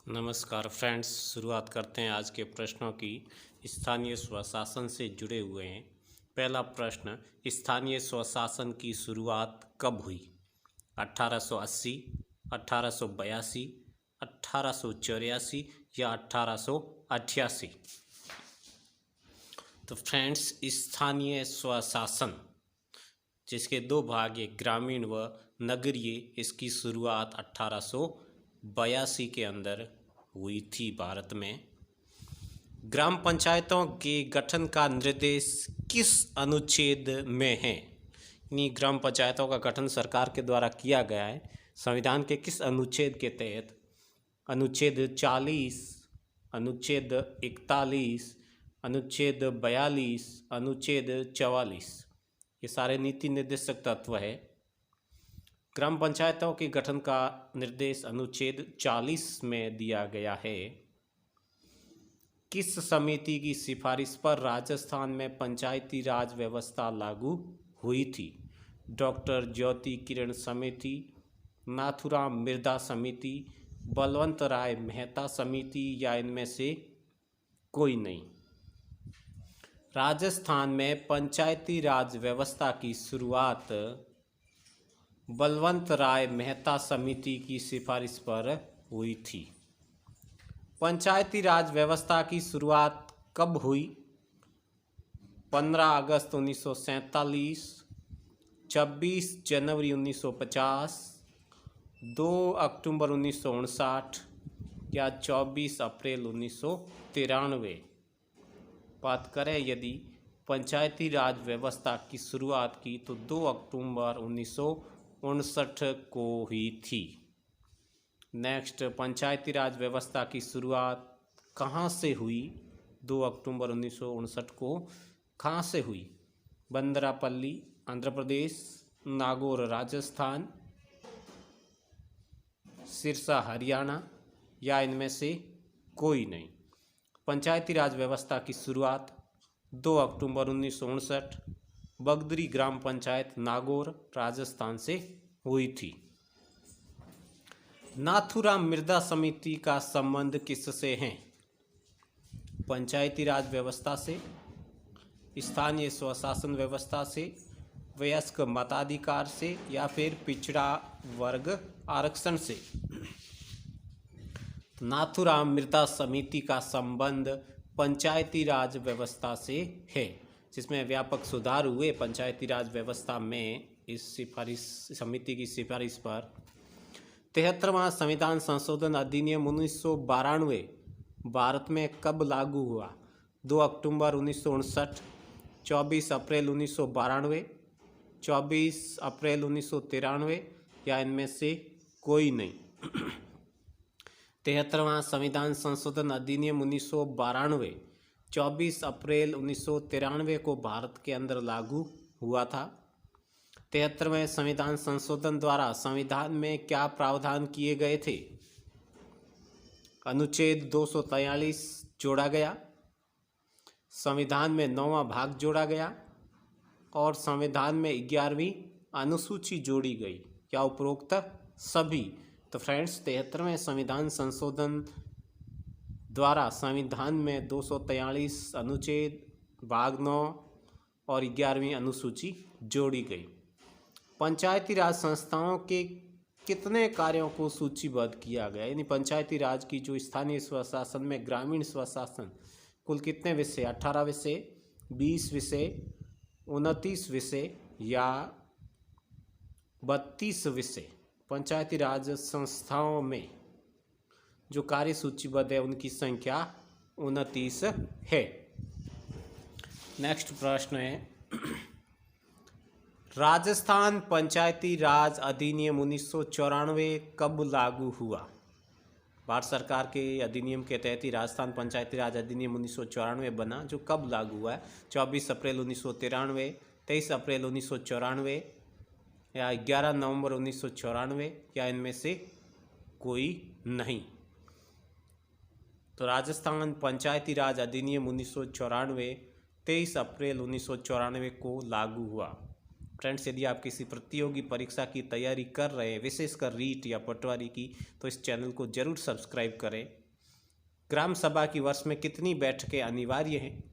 नमस्कार फ्रेंड्स, शुरुआत करते हैं आज के प्रश्नों की। स्थानीय स्वशासन से जुड़े हुए हैं। पहला प्रश्न, स्थानीय स्वशासन की शुरुआत कब हुई? 1880, 1882, 1884 या 1888? तो फ्रेंड्स, स्थानीय स्वशासन जिसके दो भाग है, ग्रामीण व नगरीय, इसकी शुरुआत 1882 के अंदर हुई थी भारत में। ग्राम पंचायतों के गठन का निर्देश किस अनुच्छेद में है? यानी ग्राम पंचायतों का गठन सरकार के द्वारा किया गया है संविधान के किस अनुच्छेद के तहत? अनुच्छेद 40, अनुच्छेद 41, अनुच्छेद 42, अनुच्छेद 44। ये सारे नीति निर्देशक तत्व है। ग्राम पंचायतों के गठन का निर्देश अनुच्छेद 40 में दिया गया है। किस समिति की सिफारिश पर राजस्थान में पंचायती राज व्यवस्था लागू हुई थी? डॉक्टर ज्योति किरण समिति, नाथुराम मिर्धा समिति, बलवंत राय मेहता समिति या इनमें से कोई नहीं? राजस्थान में पंचायती राज व्यवस्था की शुरुआत बलवंत राय मेहता समिति की सिफारिश पर हुई थी। पंचायती राज व्यवस्था की शुरुआत कब हुई? 15 अगस्त 1947, 26 जनवरी 1950, 2 अक्टूबर 1959 या 24 अप्रैल 1993? बात करें यदि पंचायती राज व्यवस्था की शुरुआत की तो 2 अक्टूबर 1959 को हुई थी। नेक्स्ट, पंचायती राज व्यवस्था की शुरुआत कहाँ से हुई? 2 अक्टूबर 1959 को कहाँ से हुई? बंदरापल्ली आंध्र प्रदेश, नागौर राजस्थान, सिरसा हरियाणा या इनमें से कोई नहीं? पंचायती राज व्यवस्था की शुरुआत 2 अक्टूबर 1959 बगदरी ग्राम पंचायत नागौर राजस्थान से हुई थी। नाथुराम मिर्धा समिति का संबंध किससे है? पंचायती राज व्यवस्था से, स्थानीय स्वशासन व्यवस्था से, वयस्क मताधिकार से या फिर पिछड़ा वर्ग आरक्षण से? नाथुराम मिर्धा समिति का संबंध पंचायती राज व्यवस्था से है, जिसमें व्यापक सुधार हुए पंचायती राज व्यवस्था में। इस सिफारिश समिति की सिफारिश पर 73वां संविधान संशोधन अधिनियम 1992 भारत में कब लागू हुआ? 2 अक्टूबर 1959, 24 अप्रैल 1992, 24 अप्रैल 1993 या इनमें से कोई नहीं? 73वां संविधान संशोधन अधिनियम 1992 24 अप्रैल 1993 को भारत के अंदर लागू हुआ था। 73वें संविधान संशोधन द्वारा संविधान में क्या प्रावधान किए गए थे? अनुच्छेद 243 जोड़ा गया, संविधान में 9वां भाग जोड़ा गया और संविधान में 11वीं अनुसूची जोड़ी गई या उपरोक्त सभी? तो फ्रेंड्स, 73वें संविधान संशोधन द्वारा संविधान में 243 अनुच्छेद, भाग 9 और 11वीं अनुसूची जोड़ी गई। पंचायती राज संस्थाओं के कितने कार्यों को सूचीबद्ध किया गया? यानी पंचायती राज की जो स्थानीय स्वशासन में ग्रामीण स्वशासन, कुल कितने विषय? 18 विषय, 20 विषय, 29 विषय या 32 विषय? पंचायती राज संस्थाओं में जो कार्य सूचीबद्ध है उनकी संख्या 29 है। नेक्स्ट प्रश्न है, राजस्थान पंचायती राज अधिनियम 1994 कब लागू हुआ? भारत सरकार के अधिनियम के तहत ही राजस्थान पंचायती राज अधिनियम 1994 बना, जो कब लागू हुआ है? 24 अप्रैल 1993, 23 अप्रैल 1994 या 11 नवंबर 1994 या इनमें से कोई नहीं? तो राजस्थान पंचायती राज अधिनियम 1994 23 अप्रैल 1994 को लागू हुआ। फ्रेंड्स, यदि आप किसी प्रतियोगी परीक्षा की तैयारी कर रहे हैं, विशेषकर रीट या पटवारी की, तो इस चैनल को जरूर सब्सक्राइब करें। ग्राम सभा की वर्ष में कितनी बैठकें अनिवार्य हैं?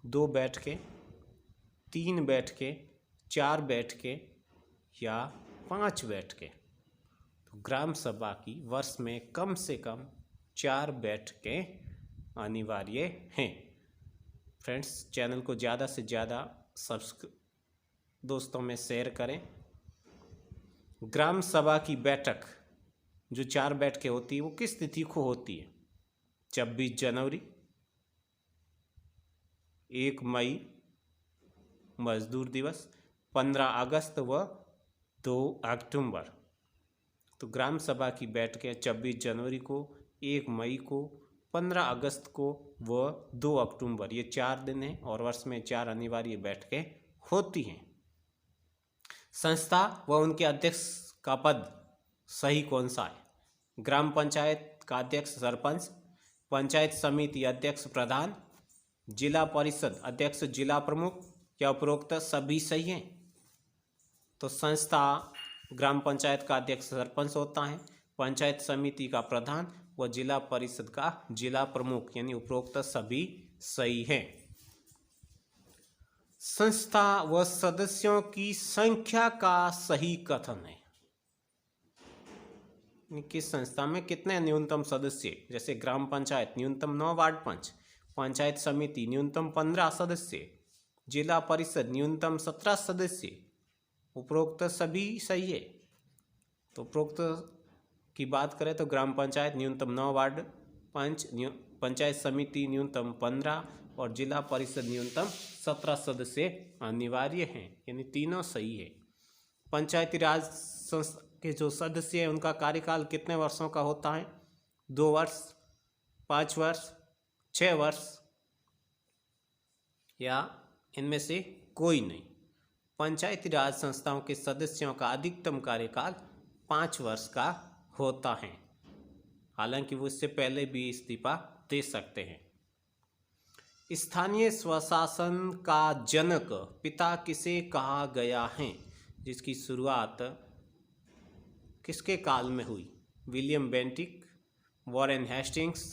2 बैठकें, 3 बैठकें, 4 बैठकें या 5 बैठकें? तो ग्राम सभा की वर्ष में कम से कम 4 बैठकें अनिवार्य हैं। फ्रेंड्स, चैनल को ज़्यादा से ज़्यादा दोस्तों में शेयर करें। ग्राम सभा की बैठक जो 4 बैठकें होती है वो किस तिथि को होती है? 26 जनवरी, 1 मई मजदूर दिवस, 15 अगस्त व 2 अक्टूबर। तो ग्राम सभा की बैठकें 26 जनवरी को, 1 मई को, 15 अगस्त को व 2 अक्टूबर, ये 4 दिन हैं और वर्ष में 4 अनिवार्य बैठकें होती हैं। संस्था व उनके अध्यक्ष का पद सही कौन सा है? ग्राम पंचायत का अध्यक्ष सरपंच, पंचायत समिति अध्यक्ष प्रधान, जिला परिषद अध्यक्ष जिला प्रमुख या उपरोक्त सभी सही हैं? तो संस्था ग्राम पंचायत का अध्यक्ष सरपंच होता है, पंचायत समिति का प्रधान व जिला परिषद का जिला प्रमुख, यानी उपरोक्त सभी सही हैं। संस्था व सदस्यों की संख्या का सही कथन है। किस संस्था में कितने न्यूनतम सदस्य? जैसे ग्राम पंचायत न्यूनतम 9 वार्ड पंच, पंचायत समिति न्यूनतम 15 सदस्य, जिला परिषद न्यूनतम 17 सदस्य, उपरोक्त सभी सही है। तो उपरोक्त की बात करें तो ग्राम पंचायत न्यूनतम 9 वार्ड पंच, पंचायत समिति न्यूनतम 15 और जिला परिषद न्यूनतम 17 सदस्य अनिवार्य हैं, यानी तीनों सही है। पंचायती राज संस्था के जो सदस्य हैं उनका कार्यकाल कितने वर्षों का होता है? 2 वर्ष, 5 वर्ष, 6 वर्ष या इनमें से कोई नहीं। पंचायती राज संस्थाओं के सदस्यों का अधिकतम कार्यकाल 5 वर्ष का होता है, हालांकि वो इससे पहले भी इस्तीफा दे सकते हैं। स्थानीय स्वशासन का जनक पिता किसे कहा गया है? जिसकी शुरुआत किसके काल में हुई? William Bentinck, Warren Hastings,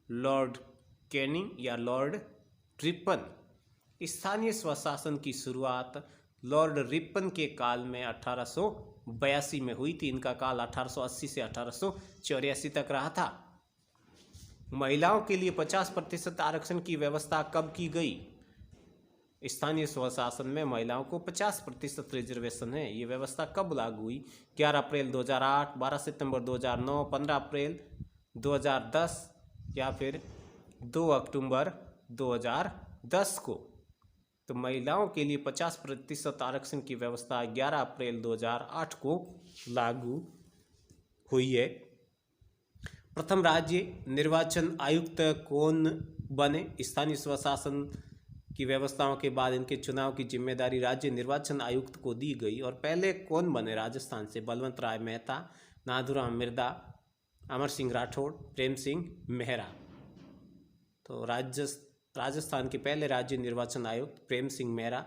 Lord Canning या लॉर्ड रिपन? स्थानीय स्वशासन की शुरुआत लॉर्ड रिपन के काल में 1882 में हुई थी। इनका काल 1880 से 1884 तक रहा था। महिलाओं के लिए 50% आरक्षण की व्यवस्था कब की गई? स्थानीय स्वशासन में महिलाओं को 50% रिजर्वेशन है। ये व्यवस्था कब लागू हुई? 11 अप्रैल 2008, 12 सितंबर 2009, 15 अप्रैल 2010 या फिर 2 अक्टूबर 2010 को। तो महिलाओं के लिए 50% आरक्षण की व्यवस्था 11 अप्रैल 2008 को लागू हुई है। प्रथम राज्य निर्वाचन आयुक्त कौन बने? स्थानीय स्वशासन की व्यवस्थाओं के बाद इनके चुनाव की जिम्मेदारी राज्य निर्वाचन आयुक्त को दी गई। और पहले कौन बने राजस्थान से? बलवंत राय मेहता, नाथूराम मिर्दा, अमर सिंह राठौड़, प्रेम सिंह मेहरा। तो राजस्थान के पहले राज्य निर्वाचन आयुक्त प्रेम सिंह मेहरा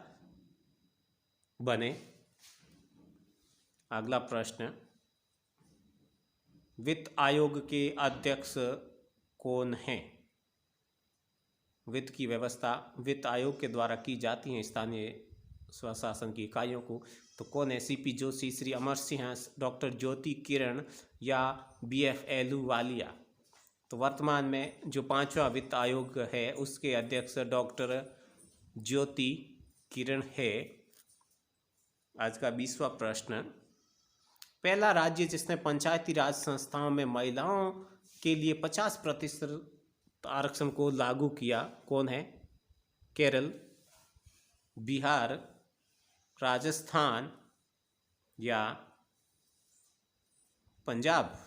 बने। अगला प्रश्न, वित्त आयोग के अध्यक्ष कौन हैं? वित्त की व्यवस्था वित्त आयोग के द्वारा की जाती है स्थानीय स्वशासन की इकाइयों को। तो कौन है? सीपी जोशी, श्री अमर सिंह, डॉक्टर ज्योति किरण या बीएफ एलूवालिया? तो वर्तमान में जो 5वां वित्त आयोग है उसके अध्यक्ष डॉक्टर ज्योति किरण है। आज का 20वां प्रश्न, पहला राज्य जिसने पंचायती राज संस्थाओं में महिलाओं के लिए 50% आरक्षण को लागू किया कौन है? केरल, बिहार, राजस्थान या पंजाब?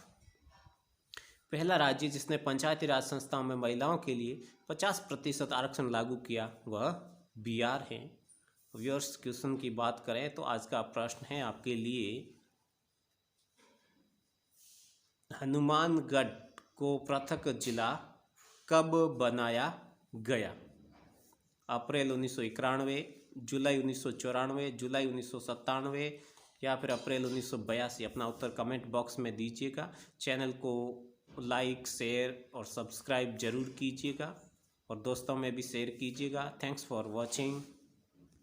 पहला राज्य जिसने पंचायती राज संस्थाओं में महिलाओं के लिए 50% आरक्षण लागू किया वह बिहार है। व्यूअर्स, क्वेश्चन की बात करें तो आज का प्रश्न है आपके लिए, हनुमानगढ़ को पृथक जिला कब बनाया गया? अप्रैल 1991, जुलाई 1994, जुलाई 1997 या फिर अप्रैल 1982? अपना उत्तर कमेंट बॉक्स में दीजिएगा। चैनल को लाइक, शेयर और सब्सक्राइब ज़रूर कीजिएगा और दोस्तों में भी शेयर कीजिएगा। Thanks for watching.